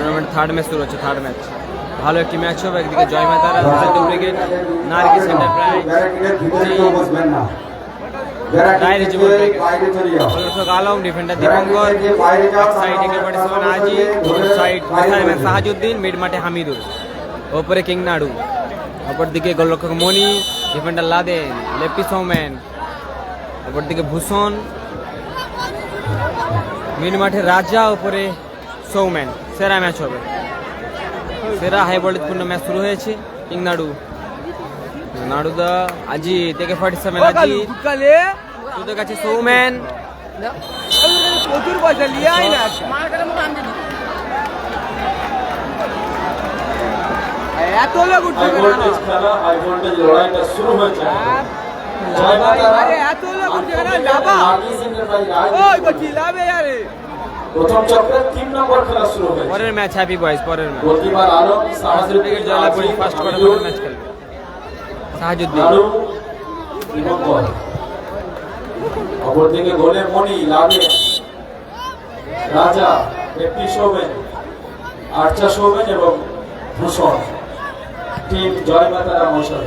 Tournament third match শুরু হচ্ছে, third match. ভালো একটি ম্যাচ হবে। একদিকে জয় মাতারা, ব্রিগেড, নার্গিস এন্টারপ্রাইজ, ডায়েরি জীবন ব্রিগেড, গোলরক্ষক আলম, ডিফেন্ডার দীপঙ্কর, সাইড একে পার্টিসিপেন্ট আজি, সাইড মিসাইল সাহাজউদ্দিন, মিড মাঠে হামিদুল, ওপরে কিং নাড়ু, অপর দিকে গোলরক্ষক মনি, ডিফেন্ডার লাদেন, লেফটি সৌমেন, অপর দিকে ভূষণ, মিড মাঠে রাজা, উপরে সৌমেন। সেরা ম্যাচ হবে, সেরা হাই ভোল্টেজপূর্ণ ম্যাচ শুরু হয়েছে। কিং নাড়ু, নাড়ুদা আজি থেকে 47 আজি, তোদের কাছে সৌমেন, প্রচুর পয়সা নিয়ে আয় না এত লোক উঠছে খেলা হাই ভোল্টেজ লড়াইটা শুরু হয়েছে। আরে এত লোক উঠছে না যাবা ওই বলছি লাভে আরে প্রথম চক্রের 3 নম্বর খেলা শুরু হয়েছে। পরের ম্যাচ হ্যাপি বয়েজ, পরের ম্যাচ প্রতিবার আলো Sahajuddin brigade জয়লাপুরি first quarter match খেলবে। সাহাজুদ্দিন, অপরদিকে গোলে মনি, লাভে রাজা, লেফটি সৌমেন, আর্চা সৌমেন এবং ভূষণ। টিম জয় মাতারা মশাল।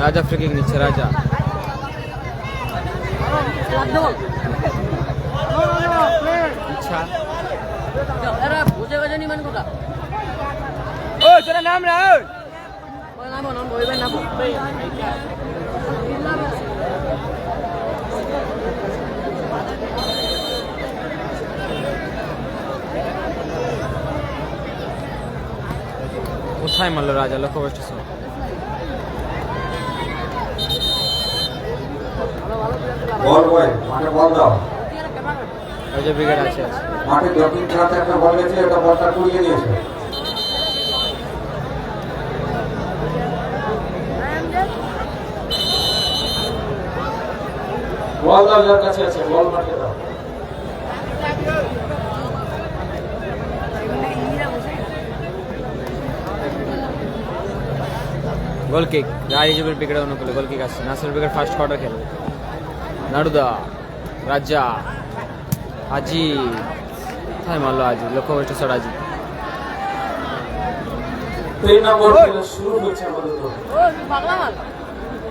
রাজা ফ্রি কিক নিচ্ছে, রাজা ইচ্ছা ওই তোরা নাম রে কোথায় মারলো রাজা? লক্ষ্য স্টেশন। বল বয় মাঠে বল দাও। রাজা ব্রিগেড আছে, মাঠে দক্ষিণ প্রান্তে একটা বল গেছে, একটা বলটা কুড়িয়ে নিয়েছে। বল দাও, যার কাছে আছে বল মাঠে দাও। গোল কিক ডায়েরি জীবন ব্রিগেডের অনুকূলে গোল কিক আসছে। নাসির ব্রিগেড ফার্স্ট কোয়ার্টার খেলবে। নাড়ুদা, রাজা, আজি, কোথায় মারলো আজি? লক্ষ্য স্টেশন আজি। 3 নম্বর খেলা শুরু হচ্ছে আমাদের।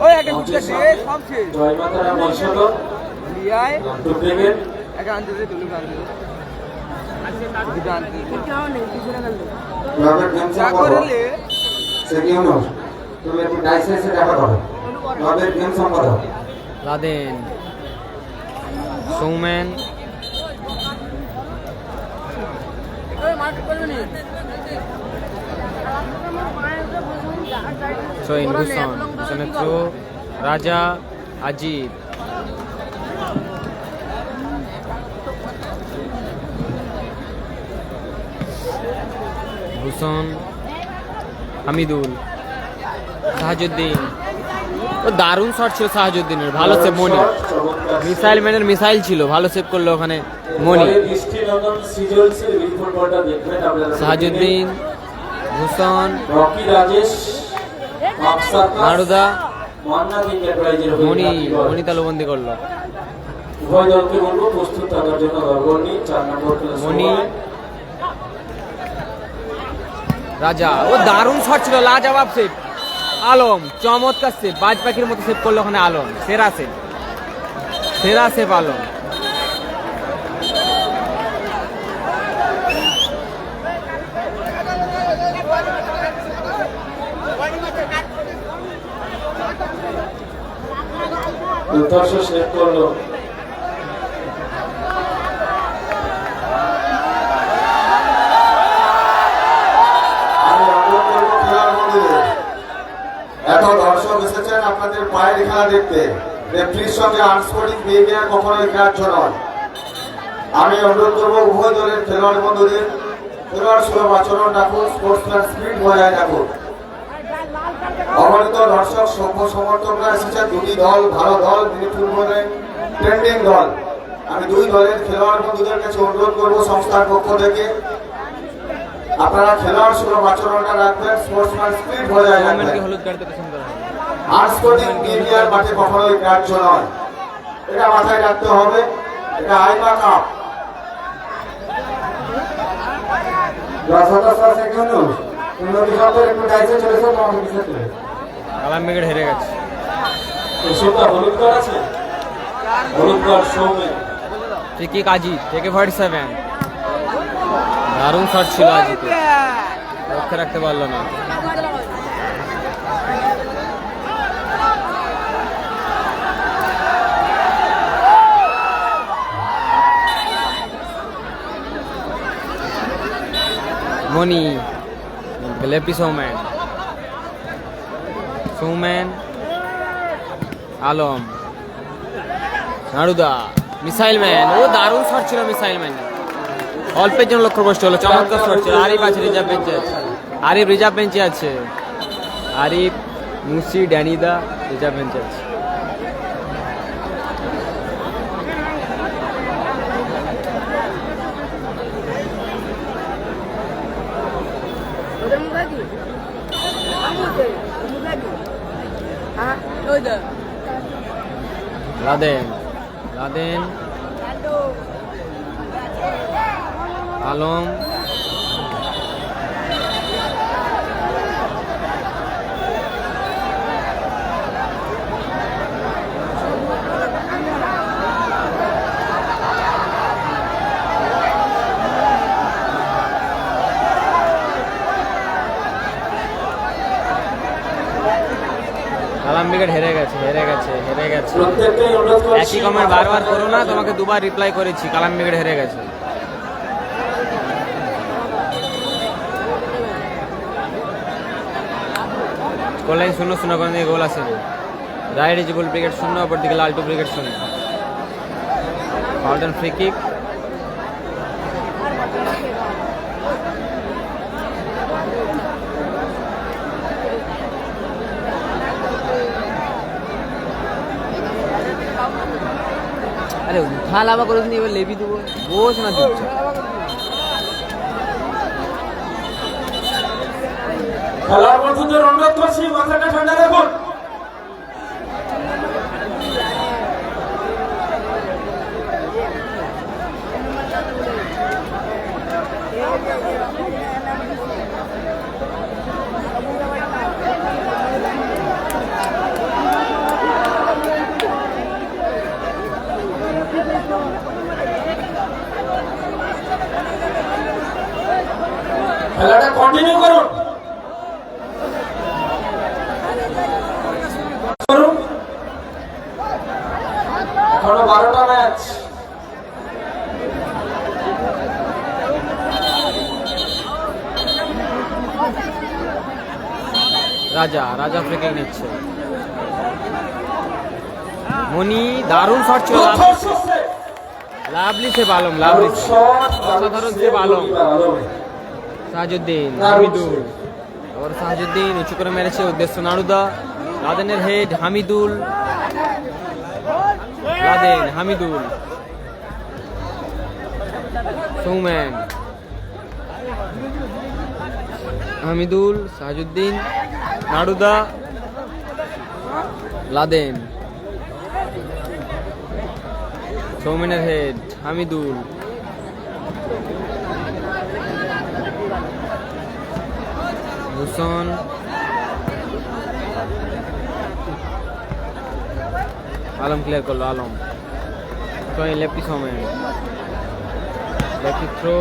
ওই একটা গুচ্ছা সে সব শেষ জয় মাতারা মশাল নিয়ে আয় ব্রিগেড একটা আনতে দে তুলু আনতে দে দুটো আনতে দে ক্লাবের গেম যা করলে সে কি হলো? তুমি একটু ডাইসেসে দেখা করো। ক্লাবের গেম সম্পাদক লাদেন, সৌমেন, সোইন, ভূষণ, ভূষণের থ্রো, রাজা, আজিত, ভূষণ, হামিদুল, সাহাজউদ্দিন। ও দারুণ শট ছিল সাহাজউদ্দিনের, ভালো সেভ মনি। মিসাইল ম্যানের মিসাইল ছিল, ভালো সেভ করলো ওখানে মনি। সাহাজউদ্দিন, ভূষণ, রকি রাজেশ, নাড়ুদা, মান্নাত এন্টারপ্রাইজের মনি, মনি তালুবন্দি করলো। উভয় দলকে বলবো প্রস্তুত থাকার জন্য। দলবন্দি 4 নম্বর খেলা মনি, রাজা, ও দারুণ শট ছিল, লাজবাব সেভ। আলম, চমৎকার সেভ, বাজ পাখির মতো সেভ করলো ওখানে আলম। সেরা সেভ, সেরা সেভ আলম। দুর্ধর্ষ সেভ করলো। এত দর্শক এসেছেন আপনাদের পায়ের খেলা দেখতে। রেফারির সঙ্গে আনস্পোর্টিং বিহেভিয়ার কখনোই গ্রাহ্য নয়। আমি অনুরোধ করবো উভয় দলের খেলোয়াড় বন্ধুদের খেলোয়াড় সুলভ আচরণ রাখুন, স্পোর্টসম্যান স্পিরিট বজায় রাখুন। অগণিত দর্শক সভ্য সমর্থকরা এসেছেন। দুটি দল ভালো দল, ফুটবলের ট্রেন্ডিং দল। আমি দুই দলের খেলোয়াড় বন্ধুদের কাছে অনুরোধ করবো সংস্থার পক্ষ থেকে আপনারা খেলোয়াড় সুলভ আচরণটা রাখবেন, স্পোর্টসম্যান স্পিরিট বজায় রাখবেন। হলুদ কার্ড পছন্দ আনস্পোর্টিং বিহেভিয়ার মাঠে কখনোই গ্রাহ্য নয়, এটা মাথায় রাখতে হবে। এটা আইমা কাপ 10 সেকেন্ড উন্নতি সত্তর একটু ডাইসে চলেছে তোমাকে পিছনে কালাম ব্রিগেড হেরে গেছে। এসবটা হলুদ কার্ড আছে, হলুদ card Soumen. Free kick Ajit AK-47 দারুণ শট ছিল আজিতে, রক্ষে রাখতে পারলো না। Moni lefty Souman, Souman Alam Naruda missile man, ও দারুণ শট ছিল মিসাইল ম্যান, অল্পের জন্য লক্ষ্যভ্রষ্ট হলো, চমৎকার শট ছিল। আরিফ আছে রিজার্ভ বেঞ্চে আছে, আরিফ রিজার্ভ বেঞ্চে আছে, আরিফ মুসি ড্যানিদা রিজার্ভ বেঞ্চে আছে। লাদেন লাদেন আলম কালাম ব্রিগেড হেরে গেছে হেরে গেছে হেরে গেছে। প্রত্যেককেই অনুরোধ করছি একই কমেন্ট বারবার করো না, তোমাকে দুবার রিপ্লাই করেছি। কালাম ব্রিগেড হেরে গেছে। স্কোর লাইন 0-0, কোনো দিকে গোল আসেনি। রাইট ইজিবল ব্রিগেড 0, অপর দিকে লালটু ব্রিগেড 0। ফাউল্টন ফ্রি কিক, আরে উঠা লাভা করিস নি, এবার লেবি দেবো, বস না দিচ্ছে। খেলার বন্ধুদের অনুরোধ করছি মাথাটা ঠান্ডা রাখুন। খেলাটা কন্টিনিউ করুন। এখনো 12টা ম্যাচ। রাজা রাজা ফ্রি কিক নিচ্ছে। মনি দারুণ শট ছিল, লাভলি সে আলম, লাভলি অসাধারণ সে আলম। সাহাজুদ্দিন হামিদুল, আবার সাহাজুদ্দিন উঁচু করে মেরেছে, উদ্দেশ্য নাড়ুদা। লাদেনের head, Hamidul, Laden Hamidul, Souman Hamidul, Sahajuddin Naruda, Laden, সৌম্যানের হেড, হামিদুল, ভূষণ, আলম ক্লিয়ার করলো, Alam lefty Souman, lefty throw,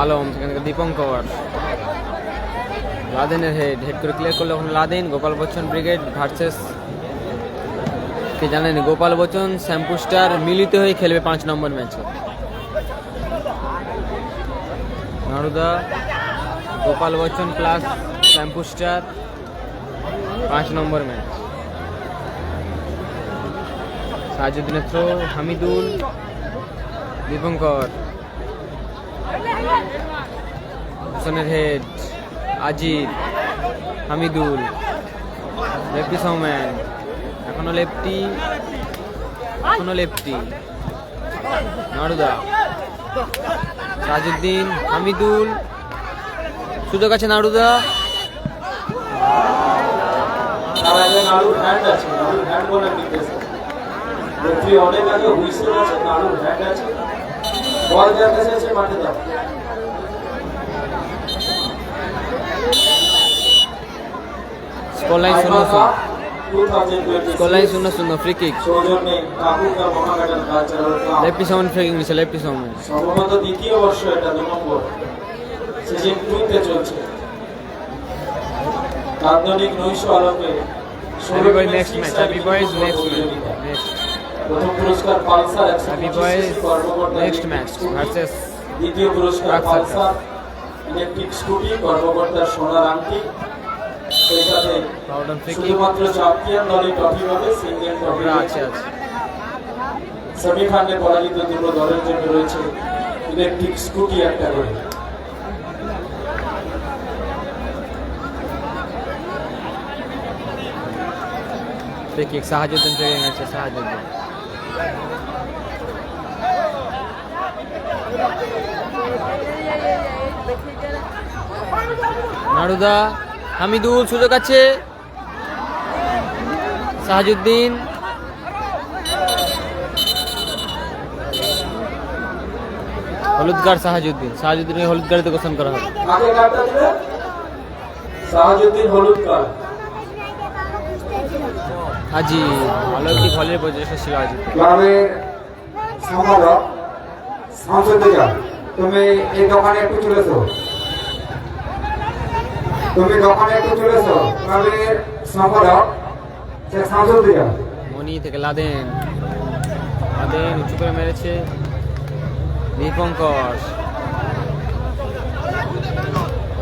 Alam, সেখান থেকে দীপঙ্কর, লাদেনের হেড, হেড করে ক্লিয়ার করলো এখন Laden. Gopal Bachchan brigade versus কে জানেন, গোপাল বচ্চন শ্যাম্পু স্টার মিলিত হয়ে খেলবে 5 নম্বর ম্যাচে। Naruda, Gopal Bachchan plus shampoo star 5 number match. সাহাজুদ্দিনের থ্রো, হামিদুল, দীপঙ্কর, হোসেনের হেড, আজিদ, হামিদুল, লেফটি সৌম্যান, এখনো লেফটি, এখনো লেফটি, নাড়ুদা, সাহাজউদ্দিন, হামিদুল, সুযোগ আছে নাড়ুদা, তার আগে নাড়ুর হ্যান্ড আছে, নাড়ুর হ্যান্ড বলার নির্দেশ আছে। রেফারি অনেক আগে হুইসেল আছে, নাড়ুর হ্যান্ড আছে। বল যার কাছে আছে মাঠে দাও। Score line 0-0, score line 0-0, free kick. সৌজন্যে কাকুকা Mohammedan cultural club. Lefty sound free kick নিচ্ছে, লেফটি সাউন্ড। সম্ভবত দ্বিতীয় বর্ষ এটা, 2 নম্বর সিজন 2-তে চলছে। নান্দনিক নৈশ আলোকে happy boys next match, happy boys next match, প্রথম পুরস্কার Pulsar happy boys 125 next match versus দ্বিতীয় পুরস্কার ট্রাক পালসার ইলেকট্রিক স্কুটি, কর্মকর্তার সোনার আংটি। সেই সাথে পাউডার ফ্রি কিক। শুধুমাত্র চ্যাম্পিয়ন দলের ট্রফি পাবে, সিঙ্গেল ট্রফি আছে আছে। সেমিফাইনালে পরাজিত দুটো দলের জন্য রয়েছে ইলেকট্রিক স্কুটি একটা করে। Free kick, Sahajuddin free kick আছে, সাহাজউদ্দিন। নাড়ুদা, হামিদুল, সুযোগ আছে, সাহাজউদ্দিন, হলুদ কার্ড সাহাজউদ্দিন, সাহাজউদ্দিনকে হলুদ কার্ডে ঘোষণা করা হবে। আগে কার্ডটা দিলে সাহাজউদ্দিন হলুদ কার্ড। আজি ভালো একটি ফলের প্রচেষ্টা ছিল আজি। ক্লাবের সম্পাদক শামসুদ্দিন, তুমি এই দোকানে একটু চলেছো, তুমি দোকানে একটু চলেছো। ক্লাবের সম্পাদক শেখ শামসুদ্দিন। মনি থেকে লাদেন, লাদেন উঁচু করে মেরেছে, দীপঙ্কর,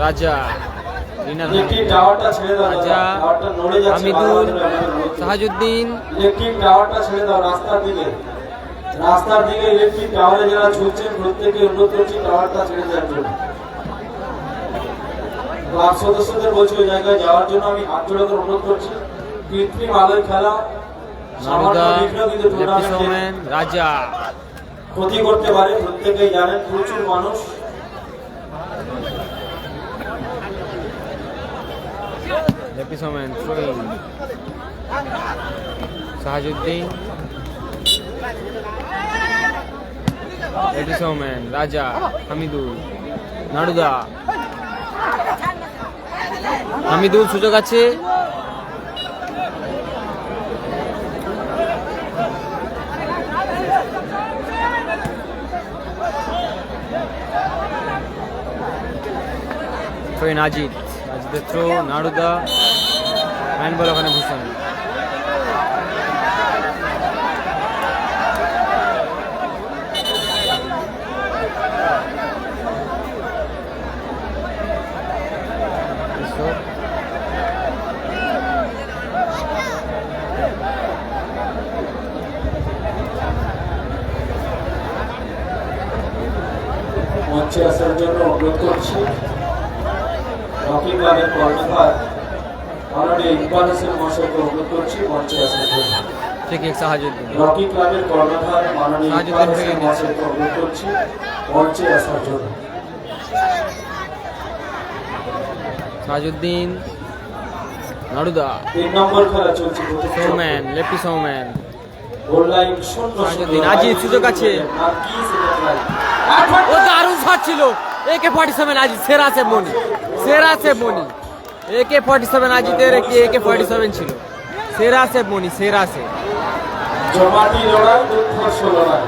রাজা, রিনা, ইলেকট্রিক টাওয়ারটা ছেড়ে দাও, রাজা, টাওয়ারটা নড়ে যাচ্ছে। হামিদুল, সাহাজউদ্দিন, ইলেকট্রিক টাওয়ারটা ছেড়ে দাও রাস্তার দিকে, রাস্তার দিকে ইলেকট্রিক টাওয়ারে যারা ঝুলছেন প্রত্যেকে অনুরোধ করছি টাওয়ারটা ছেড়ে দেওয়ার জন্য। ক্লাব সদস্যদের বলছি ওই জায়গায় যাওয়ার জন্য আমি হাত জোড়া করে অনুরোধ করছি। কৃত্রিম আলোয় খেলা সামান্য নাড়ুদা, বিঘ্ন কিন্তু লেফটি টুর্নামেন্টে সৌমেন, রাজা, ক্ষতি করতে পারে, প্রত্যেকেই জানেন। প্রচুর মানুষ lefty Soumen, throwing, Sahajuddin, lefty Soumen, Raja, Hamidul, নাড়ুদা, হামিদুল, সুযোগ আছে, থ্রোইন আজিত, আজিতের থ্রো, নাড়ুদা, হ্যান্ডবল ওখানে ভূষণ। মঞ্চে আসার জন্য অনুরোধ করছি রকি ক্লাবের কর্ণধার মাননীয় ইকবাল হোসেন মহাশয়কে অনুরোধ করছি মঞ্চে আসার জন্য। ঠিক সাহাজউদ্দিন, রকি ক্লাবের কর্ণধার মাননীয় ইকবাল সাহাজউদ্দিন হোসেন থেকে মহাশয়কে অনুরোধ করছি মঞ্চে আসার জন্য। সাহাজউদ্দিন, নাড়ুদা, 3 নম্বর খেলা চলছে। Soumyan, lefty Soumyan, goal line শূন্য। সাহাজউদ্দিন, আজিজ, সুযোগ আছে। ও দারুণ শট ছিল, AK-47 আজিজ, সেরা আছে মনি, সেরা আছে মনি, AK-47 আজিতের AK-47 ছিল, সেরা আছে মনি, সেরা আছে। জমাটি লড়াই, দুর্ধর্ষ লড়াই।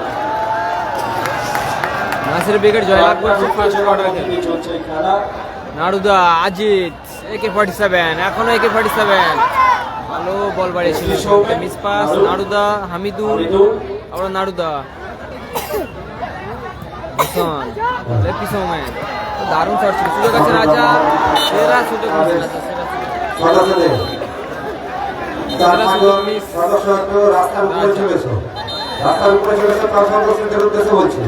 নাসির ব্রিগেড জয়লাভ করছে ফার্স্ট কোয়ার্টার খেলে। চলছে এই খেলা। নাড়ুদা, আজিত, AK-47, এখনো AK-47, ভালো বল বাড়িয়েছিল, মিস পাস, নাড়ুদা, হামিদুল, আবার নাড়ুদা, ভূষণ, লেফটি সৌম্যান, দারুণ শট ছিল, সুযোগ আছে রাজা, সেরা সুযোগ মিস, রাজা সেরা সুযোগ, সদস্য একটু রাস্তার উপরে চলেছো, রাস্তার উপরে চলেছো, তার সদস্যদের উদ্দেশ্যে বলছি।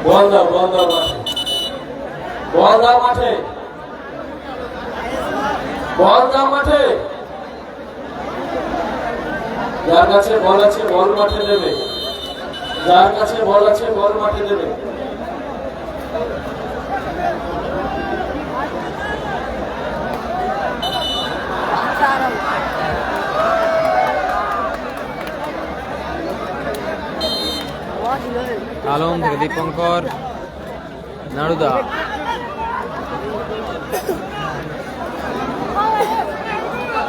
বল দাও, বল দাও মাঠে, বল দাও মাঠে, বল দাও মাঠে। যার কাছে বল আছে বল মাঠে দেবে, যার কাছে বল আছে বল মাঠে দেবে। আলম থেকে দীপঙ্কর, নাড়ুদা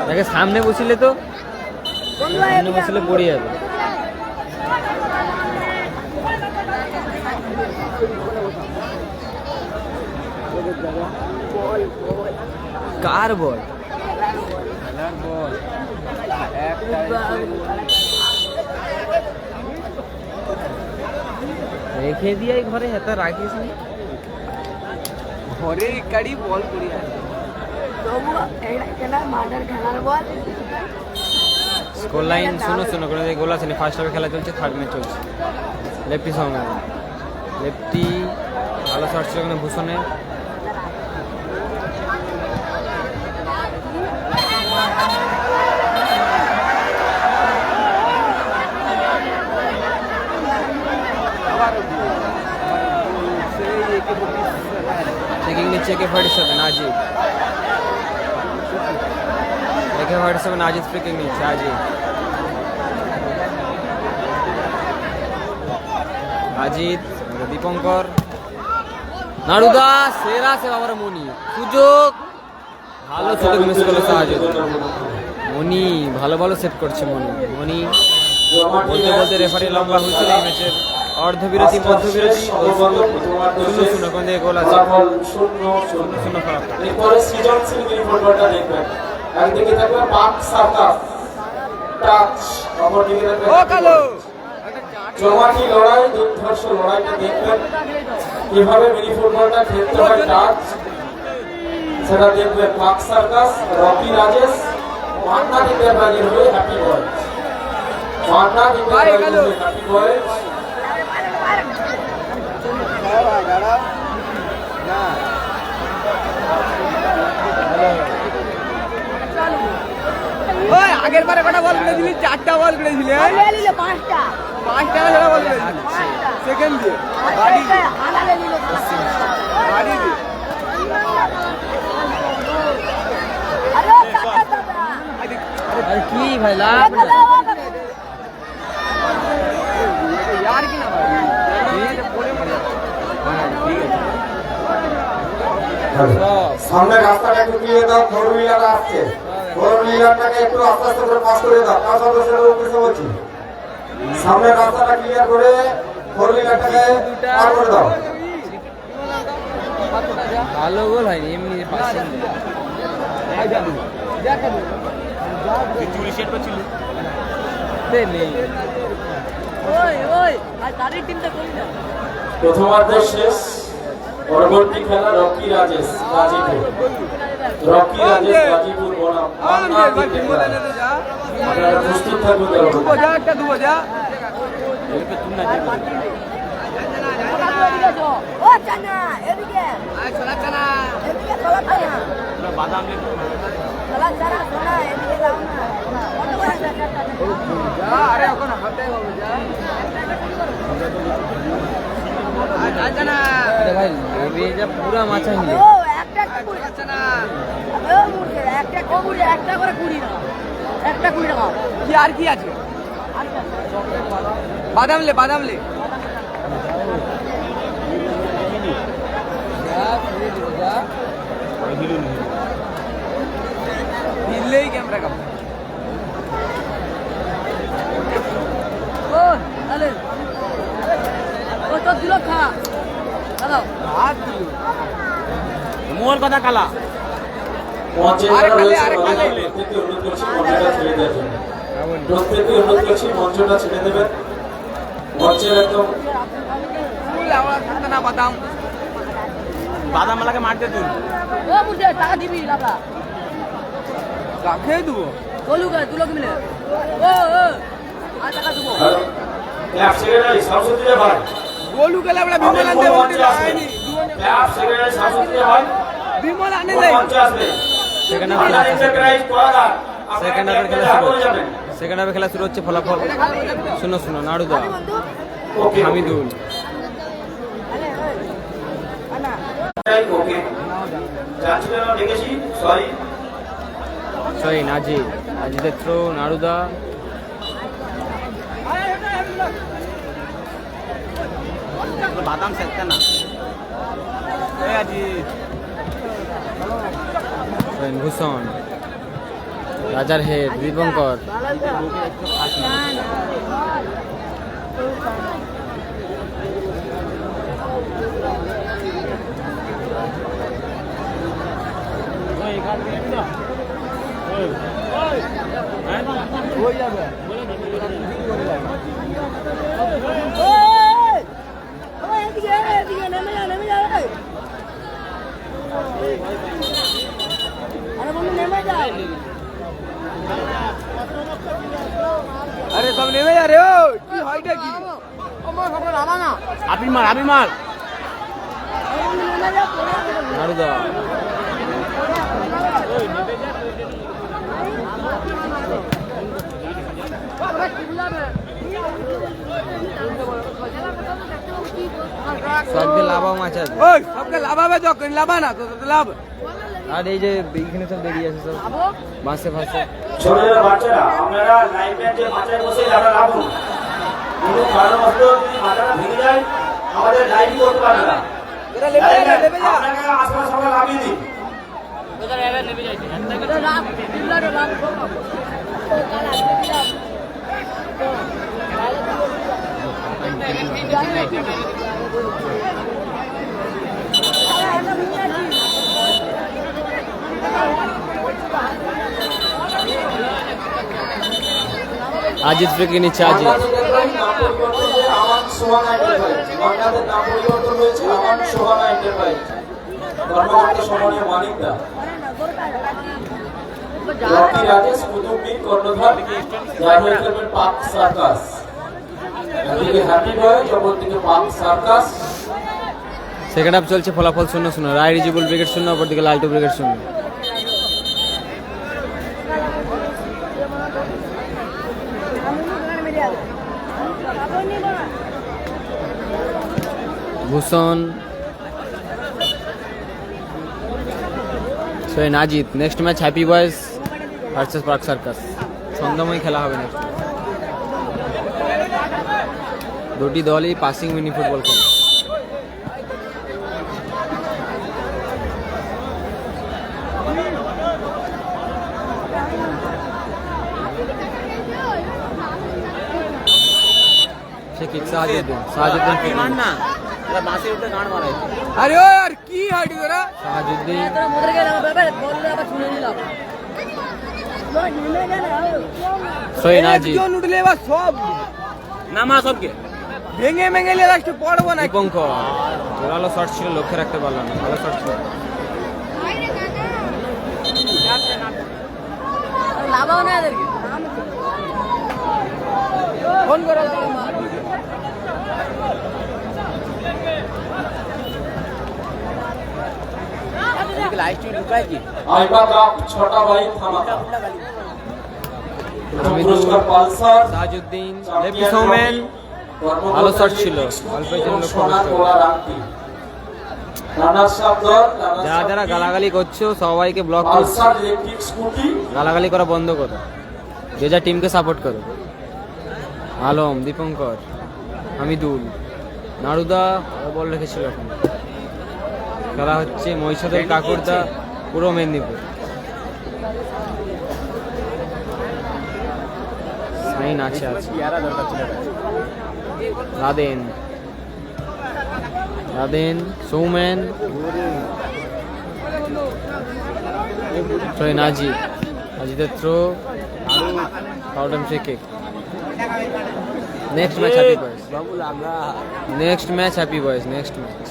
দেখে সামনে বসিলে তো, সামনে বসিলে পড়ে যাবে। কার বল? রেখে দিয়ে ঘরে এত রাখিস নি, ঘরে গাড়ি বল পড়ে আছে। স্কোর লাইন 0-0 করে গোল আসেনি। ফার্স্ট হাফে খেলা চলছে, থার্ড ম্যাচ চলছে। লেফটি সঙ্গে লেফটি ভালো শট ছিল এখানে ভূষণের। চেকিং নিচ্ছে AK-47 Aziz, AK-47 Aziz checking নিচ্ছে আজিজ। আজিত দীপঙ্কর, নাড়ুদা সেরা সে বাবার মনি, সুযোগ ভালো সুযোগ মিস করলো সাহায্য। মনি ভালো ভালো সেট করছে মনি। মনি বলতে বলতে রেফারি লম্বা হয়েছিল এই ম্যাচের অর্ধবিরতি মধ্যবিরতি 0-0 কোন দিকে গোল আছে। 0-0 খারাপ। এরপরে সৃজনশীল ফুটবলটা দেখবেন। একদিকে থাকবে পাক সার্কাস টাচ, অপরদিকে থাকবে ও কালো জমাটি লড়াই, দুর্ধর্ষ লড়াইটা দেখবেন। কিভাবে মিনি ফুটবলটা খেলতে হয় টাচ, সেটা দেখবেন পাক সার্কাস, রকি রাজেশ, মান্না দিকের বাগের হয়ে হ্যাপি বয়েজ, মান্না দিকের বাগের হয়ে হ্যাপি বয়েজ। ওই আগের বারে কটা বল করে দিলি? 4টা বল করে দিলি। পাঁচটা বল করে দিলি সেকেন্ড দিয়ে গাড়ি দিয়ে আর কি ভাই লাভ না यार की ना भाई ये पूरे मर जाता। ठीक है সামনে রাস্তাটা একটু ক্লিয়ার দাও, ফোর হুইলার আসছে, ফোর হুইলারটাকে একটু আস্তে আস্তে করে পাস করে দাও। পাঁচ সদস্যের উদ্দেশ্যে বলছি, সামনে রাস্তাটা ক্লিয়ার করে ফোর হুইলারটাকে পার করে দাও। ভালো গোল হয়নি, এমনি পাশে নেই। প্রথমার্ধের শেষ, পরবর্তী খেলা রকি রাজেশ গাজীপুর, রকি রাজেশ গাজীপুর বনাম আমাদের ভাই বিমল এনে দে যা। আপনারা প্রস্তুত থাকুন। দুবো যা, একটা দুবো যা। ও চানা এদিকে আয় চলা চানা এদিকে চলা চানা বাদাম লে চলা চানা শোনা এদিকে যাও না কত বড় যা। আরে এখন হাতে হবে যা। আয় যা চানা। আরে ভাই এবে যা পুরা মাথা হিলে। ও একটা কুড়ি চানা ও মুড়ে একটা কুড়ি, একটা করে কুড়ি না, একটা 20 টাকা। কি আর কি আছে? বাদাম লে, বাদাম লে। দিলেই ক্যামেরা কাপ। ও তাহলে ও তো দিল খা দাও হাত দিল। মোর কথা কালা মঞ্চে আরে যারা কালে, রয়েছে আরে কালে। প্রত্যেককে অনুরোধ করছি মঞ্চটা ছেড়ে দেওয়ার জন্য। প্রত্যেককে অনুরোধ করছি মঞ্চটা ছেড়ে দেবেন। মঞ্চের একদম ফুল আওয়াজ থাকতে না বাদাম। বাদাম মালাকে মারতে তুই। ও মুড়ে টাকা দিবি লাভা কাকে দেবো? গোলু কে দুলো কি মিলে ও আর টাকা দেবো। ক্লাব সেক্রেটারি শামসুদ্দিন ভাই, গোলু গেলে আমরা বিমল আনতে বলতে যাইনি। ক্লাব সেক্রেটারি শামসুদ্দিন ভাই বিমল আনে যাই। মঞ্চে আসবে। সেখানে আপনার এন্টারপ্রাইজ পড়াগার, সেকেন্ড হাফের খেলা শুরু করে যাবেন। সেকেন্ড হাফে খেলা শুরু হচ্ছে, ফলাফল 0-0 নাড়ুদা ওকে হামিদুল। ওকে যাচ্ছিলাম দেখেছি সরি সরি নাজিদ, নাজিদের থ্রো নাড়ুদা। বাদাম সেকতে না ভূষণ, রাজার হেড, দীপঙ্কর, আরে সব নেমে যা রে, ও কি হয়টা কি আপনি মার নাড়ুদা সবকে লাভাও মাছ আছে। ওই সবকে লাভাবে যখন লাভা না তো লাভ আর এই যে এইখানে সব বেরিয়ে আছে সব বাসে ফাঁসে। ছোট ছোট বাচ্চারা আপনারা লাইনের যে মাথায় বসে যারা লাগুন কোনো কারণবশত যদি মাথাটা ভেঙে যায় আমাদের লাইন করতে পারবে না এরা লেবে যা আপনাকে আশপাশ আমরা লাগিয়ে দিই আজিজ ফ্রিকে নিচ্ছে আজিজ। সেকেন্ড হাফ চলছে, ফলাফল 0-0 রায় রিজিবুল ব্রিগেড 0, অপরদিকে Laltu brigade 0। Bhushan, sorry Najid. Next match happy boys versus Park Circus, সন্ধ্যাময় খেলা হবে নেক্সট। দুটি দলই পাসিং মিনি ফুটবল খেলে। সাহাজুদ্দিন আরে ও আর কি হাইটি তোরা সাহাজুদ্দিন সই নাজি একজন উঠলে এবার সব নামা সবকে ভেঙে ভেঙে নিয়ে লাস্টে পড়বো না। দীপঙ্কর জোরালো শট ছিল, লক্ষ্যে রাখতে পারলাম না, ভালো শট ছিল। লাভাও না এদেরকে ফোন করে লাইস্ট ঢুকায় কি আইবা কাপ 6টা বাইক ধামাকা পুরস্কার পালসার সাহাজুদ্দিন, লেপি সৌমেন, ভালো শট ছিল, অল্পের জন্য লক্ষ্য নষ্ট হলো। যারা যারা গালাগালি করছো সবাইকে ব্লক করছো, পালসার ইলেকট্রিক স্কুটি গালাগালি করা বন্ধ করো, যে যা টিমকে সাপোর্ট করো। আলম, দীপঙ্কর, হামিদুল, নাড়ুদা বল রেখেছিল। এখন খেলা হচ্ছে মহিষাদল কাকুরদা পুরো মেদিনীপুর। সাইন আছে রাদেন, রাদেন, সৌমেন, নাজিদ, নাজিদের থ্রো, কাউডাম শেখে। Next match happy boys, next match happy boys, next match.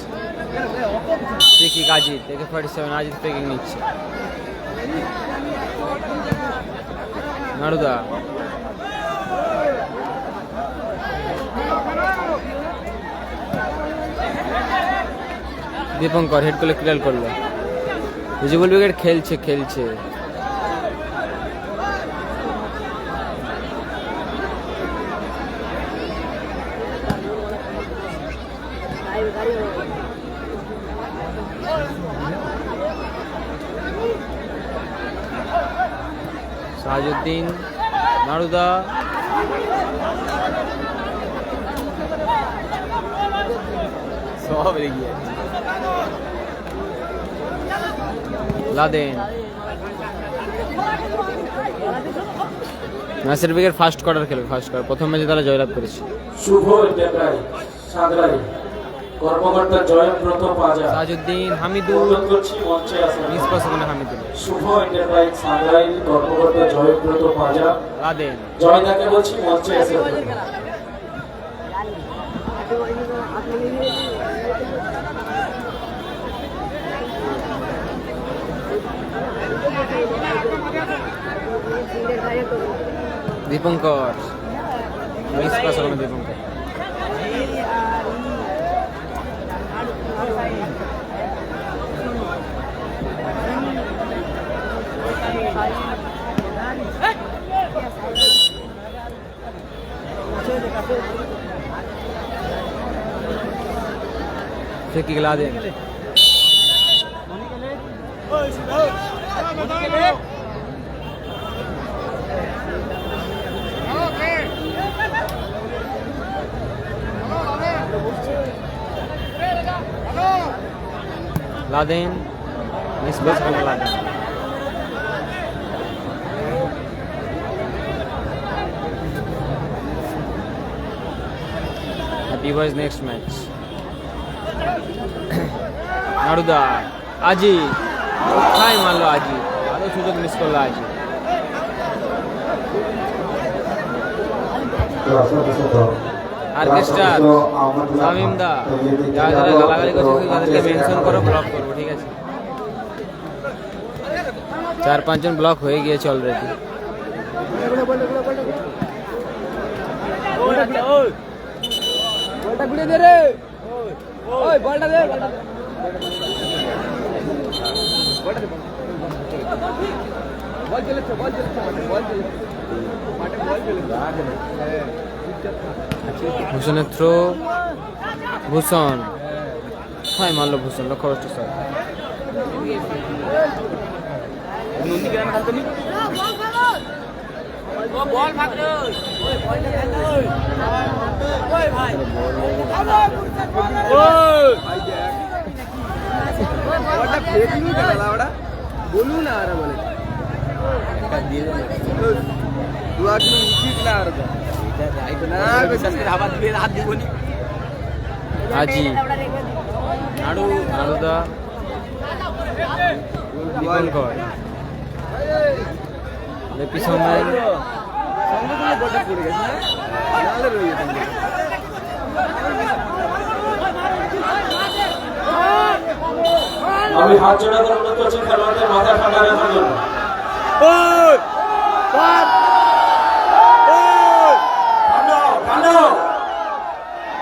Free kick Ajid, দেখে 47 আজিদ ফ্রিকিক নিচ্ছে। নাড়ুদা, দীপঙ্কর হেড করে ক্লিয়ার করলো। রিজিবুল ব্রিগেড খেলছে খেলছে সাহাজউদ্দিন নারুদা সব এগিয়ে লাদেন নাসির বেগের ফার্স্ট কোয়ার্টার খেলবে ফার্স্ট কোয়ার্টার প্রথম ম্যাচে তারা জয়লাভ করেছে শুভ টেকরাই সাগরাই কর্মকর্তা জয়ব্রত পাজা সাহাজউদ্দিন হামিদুল অনুরোধ করছি মঞ্চে আসুন। মিস পাস ওখানে হামিদুল শুভ এন্টারপ্রাইজ সাগরাই কর্মকর্তা জয়ব্রত পাজা লাদেন জয়দাকে বলছি মঞ্চে এসে দীপঙ্কর মিস পাস ওখানে Dipankar free Laden Laden miss pass ওখানে Laden Happy boys next match. নারুদা আজি কোথায় মারলো আজি আরো সুযোগ মিস করলো আজি অর্কেস্ট্রা শামিমদা যারা যারা গালাগালি করছে তাদেরকে মেনশন করো ব্লক করবো ঠিক আছে 4-5 জন ব্লক হয়ে গিয়েছে অলরেডি বলটা ঘুরে দে রে ওই বলটা দে বলটা দে বল চলেছে বল চলেছে বল চলেছে মাঠে বল চলেছে ভূষণের থ্রো ভূষণ কোথায় মারলো ভূষণ লক্ষ্য কষ্ট স্যার নন্দীগ্রামে খেলতো নি বল ভাগলো ওই ভাই ভাই দেখ বলটা ফেকলু কেলা ওটা বলু না আরে বলে একটা দিয়ে দে দুয়া কি উচিত না আর এটা না বিশেষ করে হাত দিয়ে হাত দিবনি আজি নারুদা দীপঙ্কর লেপি সৌম্যান সঙ্গে সঙ্গে বলটা পড়ে গেছে না নালে রয়ে গেছে আমি হাত জোড়া করে অনুরোধ করছি খেলোয়াড়দের মাথা ঠান্ডা রাখার জন্য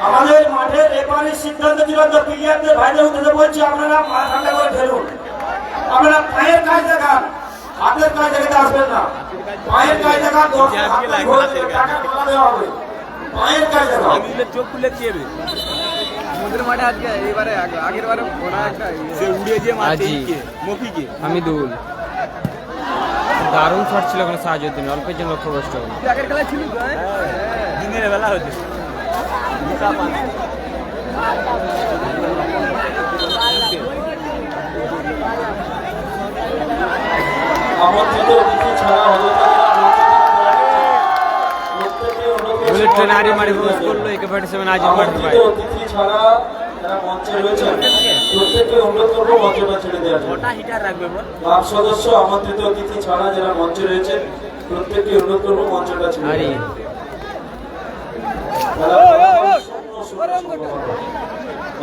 আমাদের মাঠের রেফারির সিদ্ধান্ত চূড়ান্ত প্লেয়ারদের ভাইদের উদ্দেশ্যে বলছি আপনারা মাথা ঠান্ডা করে খেলুন আপনারা পায়ের কাজ দেখান হাতের কাজ দেখাতে আসবেন না পায়ের কাজ দেখান টাকা তোলা দেওয়া হবে পায়ের কাজ দেখান চোখ খুলে চেয়ে সমুদ্রের মাঠে আজকে এবারে আগের বারে ওরা একটা সে উড়িয়ে দিয়ে আজি মফিকে হামিদুল দারুণ শট ছিল ওখানে সাহাজউদ্দিন অল্পের জন্য লক্ষ্যভ্রষ্ট হলো আগের খেলা ছিল তো দিনের বেলা হচ্ছে আমন্ত্রিত অতিথি ছাড়া বুলেট ট্রেন আরি মারি ক্রস করলো একেবারে 7 আজি মারতে পারে অতিথি ছাড়া যারা মঞ্চে রয়েছে প্রত্যেককে অনুরোধ করবো মঞ্চটা ছেড়ে দেওয়ার জন্য হিটার রাখবে ক্লাব সদস্য আমন্ত্রিত অতিথি ছাড়া যারা মঞ্চে রয়েছে প্রত্যেককে অনুরোধ করবো মঞ্চটা ছেড়ে আরি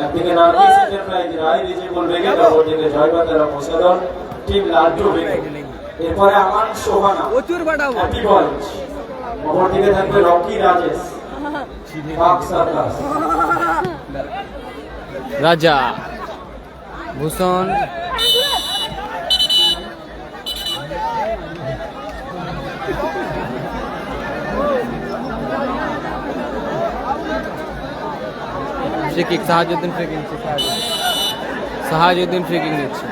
একদিকে নার্গিস এন্টারপ্রাইজ রায় রিজেবল বেগে অপরদিকে জয়বাতারা প্রসাদন টিম লাড্ডু বেগে এরপরে আমান সোহানা প্রচুর বাড়াবো হ্যাপি বয়েজ অপরদিকে থাকবে Rocky Rajesh Park Circus Raja Bhushan free kick Sahajuddin free kick Sahajuddin free kick নিচ্ছে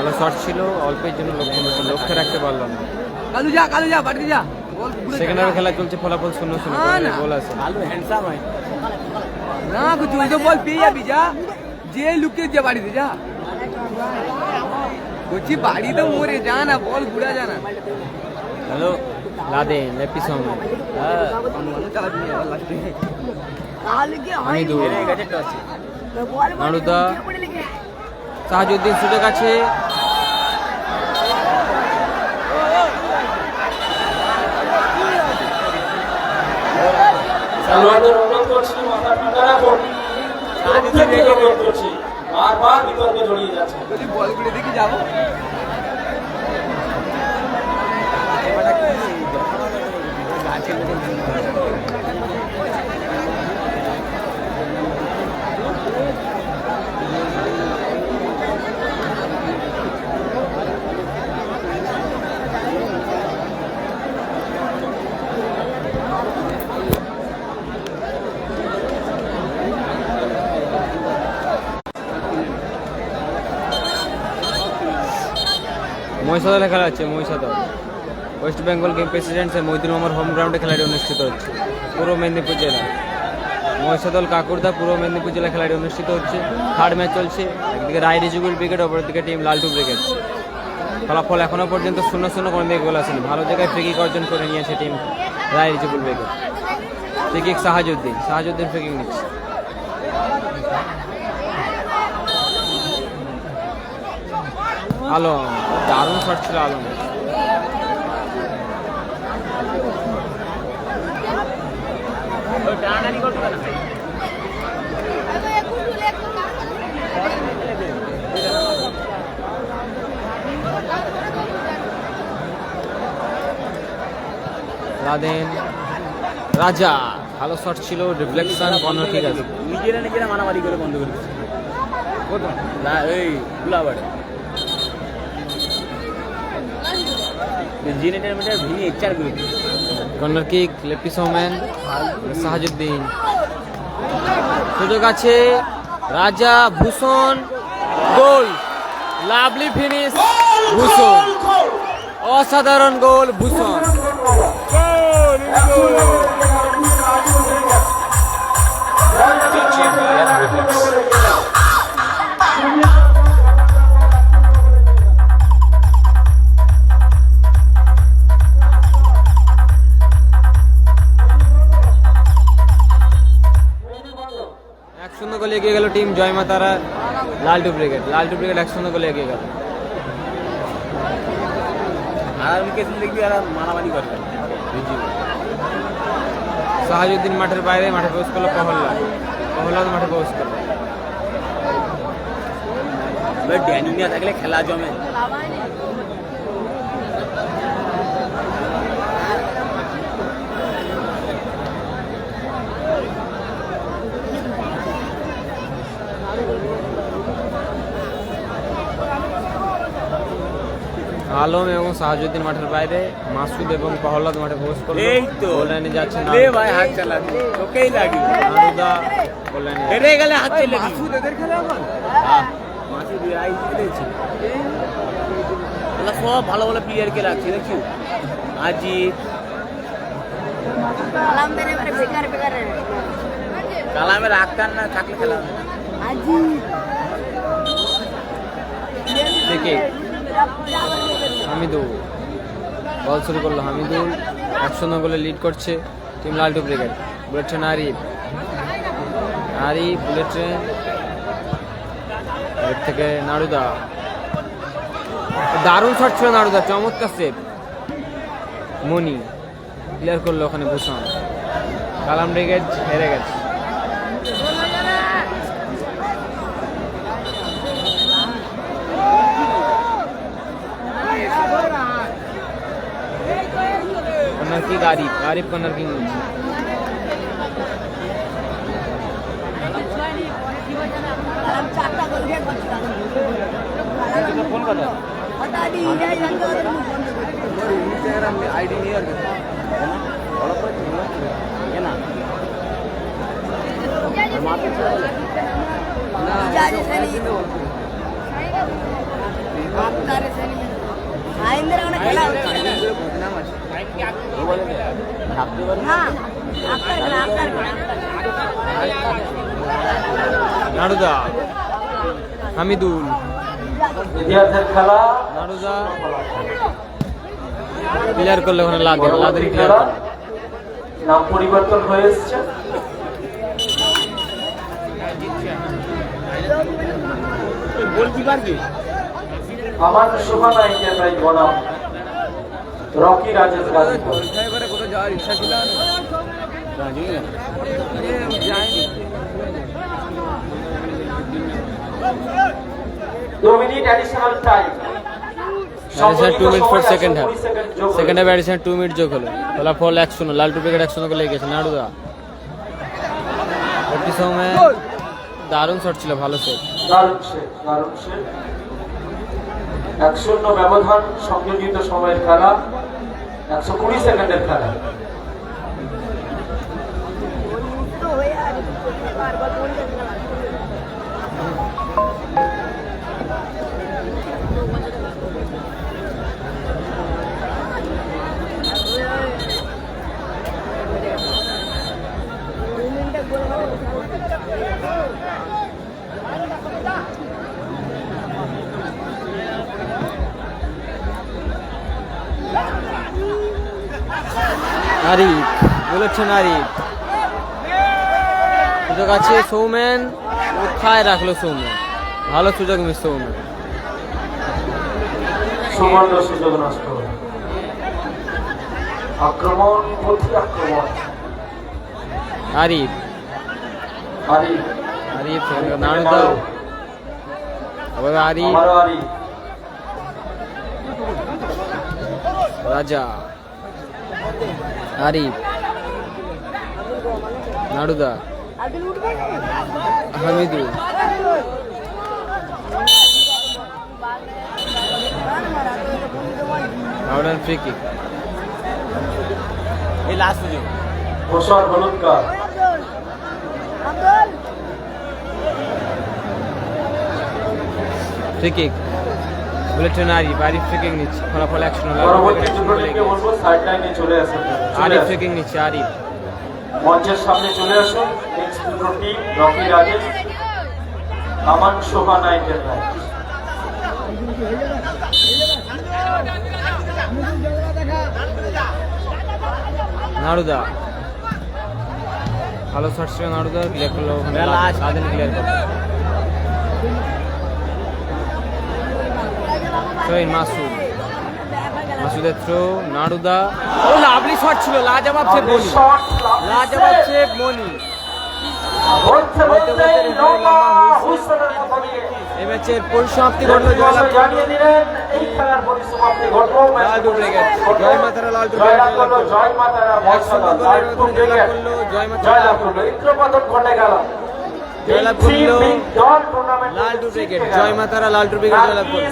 ভালো শট ছিল, অল্পের জন্য লক্ষ্যে রাখতে পারলাম না। কালু যা বাড়ি যা। সেকেন্ড হাফে খেলা চলছে, ফলাফল 0-0, গোল আছে। না কিছু ওই বল পেয়ে যাবি, যা যে লুকিয়ে যা বাড়িতে যা। বলছি বাড়ি তো মরে যা না, বল ঘুরা যা না। হ্যালো লাদেন লেপিসম হামিদুল, নারুদা, সাহাজউদ্দিন, সুযোগ আছে। খেলোয়াড়দের অনুরোধ করছি মাথা ঠান্ডা রাখুন। প্রত্যেককে অনুরোধ করছি, বারবার বিতর্কে জড়িয়ে যাচ্ছে। যদি বল ঘুরে দেখি যাবো। মহিষাদলে খেলা হচ্ছে, Mahishadal West Bengal game presidents Mohidur Mohammad home গ্রাউন্ডে খেলাটি অনুষ্ঠিত হচ্ছে, পূর্ব মেদিনীপুর জেলা। মহিষাদল কাকুরদা পূর্ব মেদিনীপুর জেলা খেলাটি অনুষ্ঠিত হচ্ছে। থার্ড ম্যাচ চলছে, একদিকে রায় রিজুবুল ব্রিগেড, অপরের দিকে টিম লালটু ব্রিগেড। ফলাফল এখনো পর্যন্ত 0-0, কোনো দিকে গোল আসেনি। ভালো জায়গায় ফ্রি কিক অর্জন করে নিয়েছে টিম রায় Rijubul brigade. Free kick Sahajuddin free kick নিচ্ছে। আলম, দারুণ শট ছিল আলম। লাদেন, রাজা, ভালো শট ছিল, রিফ্লেকশন, কর্নার কিক আছে। নিজেরা মারামারি করে বন্ধ করে দিচ্ছে। না এই গুলাবাড়ি কর্নার কিক, লেপিসোম্যান, সাহাজউদ্দিন, সুযোগ আছে, রাজা, ভূষণ, গোল, লাভলি ফিনিশ, ভূষণ, অসাধারণ গোল ভূষণ। গোলে এগিয়ে গেল টিম জয়মাতারা লালটু ব্রিগেড। 1-0 গোলে এগিয়ে গেল। সাহাজউদ্দিন মাঠের বাইরে, মাঠে প্রবেশ করলো প্রহ্লাদ মাঠে প্রবেশ করলো। ড্যানিয়া থাকলে খেলা জমে। আলম এবং সাহাজউদ্দিন মাঠের বাইরে, মাসুদ এবং প্রহ্লাদ মাঠে প্রবেশ করলো। এই তো গোল লাইনে যাচ্ছে না, ভাই হাত চালাবি, তোকেই লাগি। নারুদা গোল লাইনে হেরে গেলে হাত চালাবি। মাসুদ এদের খেলা এখন? হ্যাঁ, মাসুদ আই দিয়েছে। আল্লাহ সব ভালো ভালো প্লেয়ারকে রাখছে, দেখছো আজিত কালামদের এবারে বেকার কালামে রাখতাম না, থাকলে খেলা দেখে হামিদুল বল শুরু করলো। হামিদুল 1-0 গোলে লিড করছে team Laltu brigade. Bullet train Arif, bullet train থেকে নারুদা, দারুণ শট ছিল নারুদা, চমৎকার সেভ। মনি ক্লিয়ার করলো ওখানে ভূষণ। কালাম ব্রিগেড হেরে গেছে। Corner kick Arif corner kick নিচ্ছে। আইডি নিয়ে আর না আক্তার নাড়ুদা হামিদুল ইতিহাসের খেলা নাড়ুদা ক্লিয়ার করলে ওখানে লাদেন পরবর্তী ক্লিয়ার খেলা করলে নাম পরিবর্তন হয়ে এসছে আমার সুহানা এন্টারপ্রাইজ বনাম রকি রাজেশ গাজীপুর পরীক্ষায় করে কোথাও যাওয়ার ইচ্ছা ছিল না যাইনি 2 minute additional time Additional 2 minutes for second half. Second half additional 2 minutes যোগ হলো ফলাফল 1-0 লালটু ব্রিগেড 1-0 করে লেগেছে নাড়ুদা একটি সময় দারুণ শট ছিল ভালো শট দারুণ সে 1-0 ব্যবধান সংযোজিত সময়ের খেলা 120 সেকেন্ডের খেলা তো হয়ে আর বারবার বলে যাচ্ছে আরিফ বলেছেন আরিফ সুযোগ আছে সৌমেন কোথায় রাখলো সৌমেন ভালো সুযোগ মিস সৌমেন সুবর্ণ সুযোগ নষ্ট হলো আক্রমণ প্রতি আক্রমণ আরিফ আরিফ আরিফ নাড়ুদা আবার আরিফ আমারও আরিফ রাজা আরিফ নাড়ুদা আদিল উঠবে হামিদুল আউডান ফ্রি কিক এই লাস্ট সুযোগ বসার হলুদ card Abdul free kick bulletin Arif Arif free kick নিচ্ছে ফলাফল 1-0 পরবর্তী দুটো টিমকে বলবো সাইড লাইনে চলে আসুন আরিফ ফ্রি কিক নিচ্ছে আরিফ মঞ্চের সামনে চলে আসুন নেক্সট দুটো টিম রকি রাজেশ আমান সোহানা এন্টারপ্রাইজ নাড়ুদা ভালো শট ছিল নাড়ুদা ক্লিয়ার করলো ওখানে লাদেন ক্লিয়ার করলো সোহিন মাসুদের থ্রো নাড়ুদা ও লাভলি শট ছিল লাজবাব সেভ মনি লাজবাব সেভ মনি এই ম্যাচের পরিসমাপ্তি ঘটলো জয়লাভ জানিয়ে দিলেন এই খেলার পরিসমাপ্তি ঘটলো লালটু ব্রিগেড জয় মাতারা লালটু জয়লাভ করলো জয় মাতারা লালটু ব্রিগেড জয় মাতারা জয়লাভ করলো ইন্দ্রপদক ঘটে গেল জয়লাভ করলো লালটু ব্রিগেড জয় মাতারা লালটু ব্রিগেড জয়লাভ করলো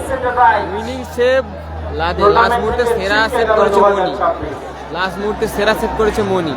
উইনিং সেভ লাস্ট মুহূর্তে সেরা সেভ করেছে মনি লাস্ট মুহূর্তে সেরা সেভ করেছে মনি